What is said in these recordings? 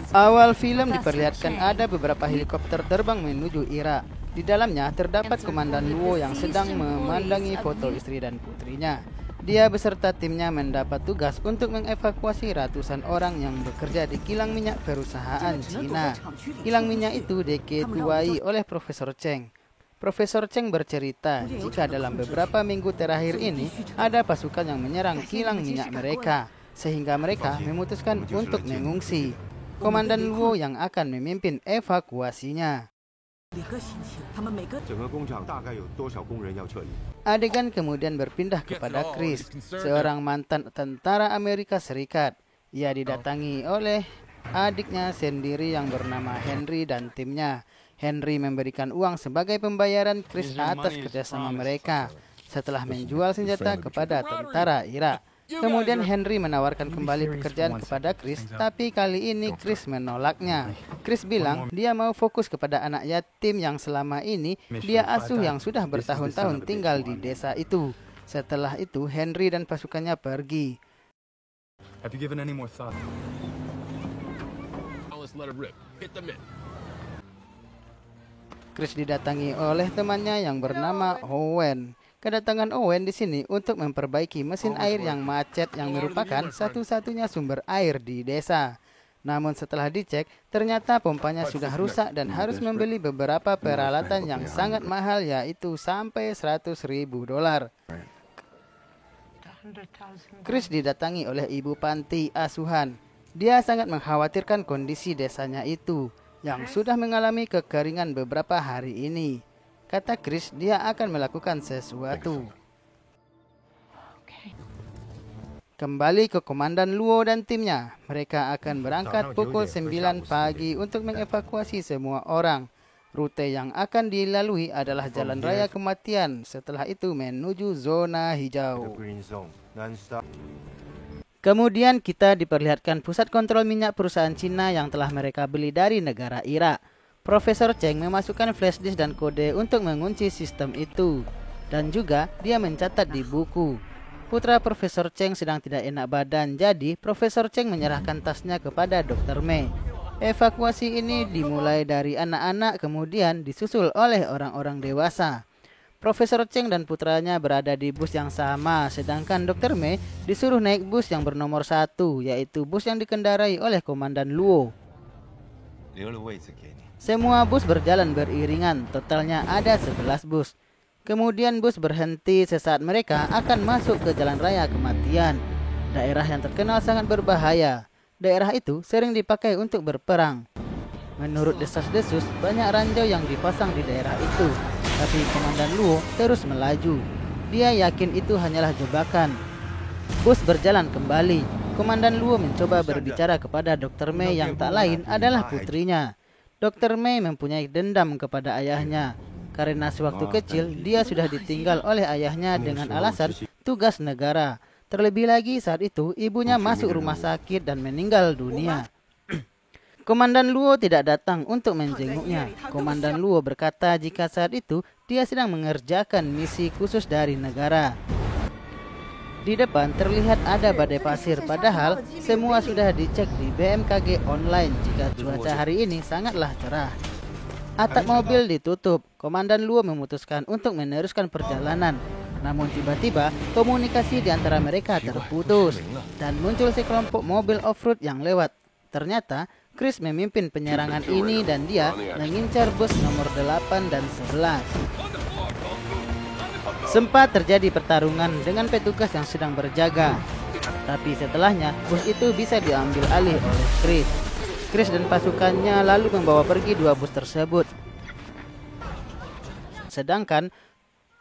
Awal film diperlihatkan ada beberapa helikopter terbang menuju Irak. Di dalamnya terdapat Komandan Luo yang sedang memandangi foto istri dan putrinya. Dia beserta timnya mendapat tugas untuk mengevakuasi ratusan orang yang bekerja di kilang minyak perusahaan Cina. Kilang minyak itu diketuai oleh Profesor Cheng. Profesor Cheng bercerita jika dalam beberapa minggu terakhir ini ada pasukan yang menyerang kilang minyak mereka, sehingga mereka memutuskan untuk mengungsi. Komandan Luo yang akan memimpin evakuasinya. Adegan kemudian berpindah kepada Chris, seorang mantan tentara Amerika Serikat. Ia didatangi oleh adiknya sendiri yang bernama Henry dan timnya. Henry memberikan uang sebagai pembayaran Chris atas kerjasama mereka setelah menjual senjata kepada tentara Irak. Kemudian Henry menawarkan kembali pekerjaan kepada Chris, tapi kali ini Chris menolaknya. Chris bilang dia mau fokus kepada anak yatim yang selama ini dia asuh yang sudah bertahun-tahun tinggal di desa itu. Setelah itu Henry dan pasukannya pergi. Chris didatangi oleh temannya yang bernama Owen. Kedatangan Owen di sini untuk memperbaiki mesin air yang macet yang merupakan satu-satunya sumber air di desa. Namun setelah dicek, ternyata pompanya sudah rusak dan harus membeli beberapa peralatan yang sangat mahal, yaitu sampai $100.000. Chris didatangi oleh ibu panti asuhan. Dia sangat mengkhawatirkan kondisi desanya itu, yang sudah mengalami kekeringan beberapa hari ini. Kata Chris, dia akan melakukan sesuatu. Kembali ke Komandan Luo dan timnya. Mereka akan berangkat pukul 9 pagi untuk mengevakuasi semua orang. Rute yang akan dilalui adalah jalan raya kematian. Setelah itu menuju zona hijau. Kemudian kita diperlihatkan pusat kontrol minyak perusahaan Cina yang telah mereka beli dari negara Irak. Profesor Cheng memasukkan flash disk dan kode untuk mengunci sistem itu. Dan juga dia mencatat di buku. Putra Profesor Cheng sedang tidak enak badan, jadi Profesor Cheng menyerahkan tasnya kepada Dr. Mei. Evakuasi ini dimulai dari anak-anak kemudian disusul oleh orang-orang dewasa. Profesor Cheng dan putranya berada di bus yang sama, sedangkan Dr. Mei disuruh naik bus yang bernomor 1, yaitu bus yang dikendarai oleh Komandan Luo. Semua bus berjalan beriringan, totalnya ada 11 bus. Kemudian bus berhenti sesaat mereka akan masuk ke jalan raya kematian. Daerah yang terkenal sangat berbahaya. Daerah itu sering dipakai untuk berperang. Menurut desas-desus, banyak ranjau yang dipasang di daerah itu. Tapi Komandan Luo terus melaju. Dia yakin itu hanyalah jebakan. Bus berjalan kembali. Komandan Luo mencoba berbicara kepada Dr. Mei yang tak lain adalah putrinya. Dr. Mei mempunyai dendam kepada ayahnya. Karena sewaktu kecil dia sudah ditinggal oleh ayahnya dengan alasan tugas negara. Terlebih lagi saat itu ibunya masuk rumah sakit dan meninggal dunia. Komandan Luo tidak datang untuk menjenguknya. Komandan Luo berkata jika saat itu dia sedang mengerjakan misi khusus dari negara. Di depan terlihat ada badai pasir, padahal semua sudah dicek di BMKG online jika cuaca hari ini sangatlah cerah. Atap mobil ditutup. Komandan Luo memutuskan untuk meneruskan perjalanan. Namun tiba-tiba komunikasi di antara mereka terputus dan muncul sekelompok mobil off-road yang lewat. Ternyata Chris memimpin penyerangan ini dan dia mengincar bus nomor 8 dan 11. Sempat terjadi pertarungan dengan petugas yang sedang berjaga. Tapi setelahnya bus itu bisa diambil alih oleh Chris. Chris dan pasukannya lalu membawa pergi 2 bus tersebut. Sedangkan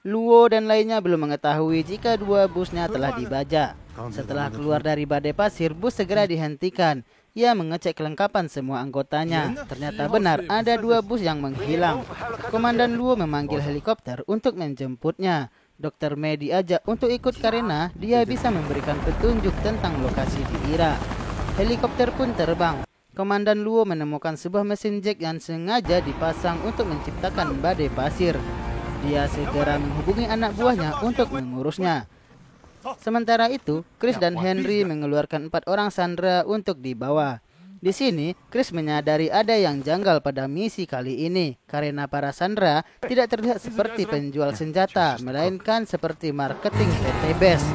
Luo dan lainnya belum mengetahui jika 2 busnya telah dibajak. Setelah keluar dari badai pasir, bus segera dihentikan. Ia mengecek kelengkapan semua anggotanya. Ternyata benar ada 2 bus yang menghilang. Komandan Luo memanggil helikopter untuk menjemputnya. Dr. Mei diajak untuk ikut karena dia bisa memberikan petunjuk tentang lokasi di Irak. Helikopter pun terbang. Komandan Luo menemukan sebuah mesin jack yang sengaja dipasang untuk menciptakan badai pasir. Dia segera menghubungi anak buahnya untuk mengurusnya. Sementara itu, Chris dan Henry mengeluarkan 4 orang sandera untuk dibawa. Di sini, Chris menyadari ada yang janggal pada misi kali ini karena para sandera tidak terlihat seperti penjual senjata, melainkan seperti marketing PT Base.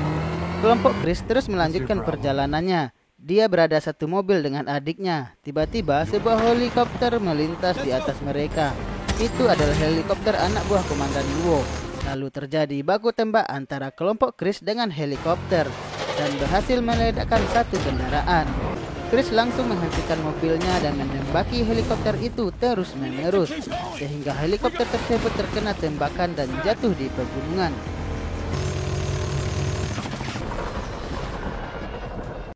Kelompok Chris terus melanjutkan perjalanannya. Dia berada satu mobil dengan adiknya. Tiba-tiba sebuah helikopter melintas di atas mereka. Itu adalah helikopter anak buah Komandan Luo. Lalu terjadi baku tembak antara kelompok Chris dengan helikopter dan berhasil meledakkan satu kendaraan. Chris langsung menghentikan mobilnya dan menembaki helikopter itu terus-menerus sehingga helikopter tersebut terkena tembakan dan jatuh di pegunungan.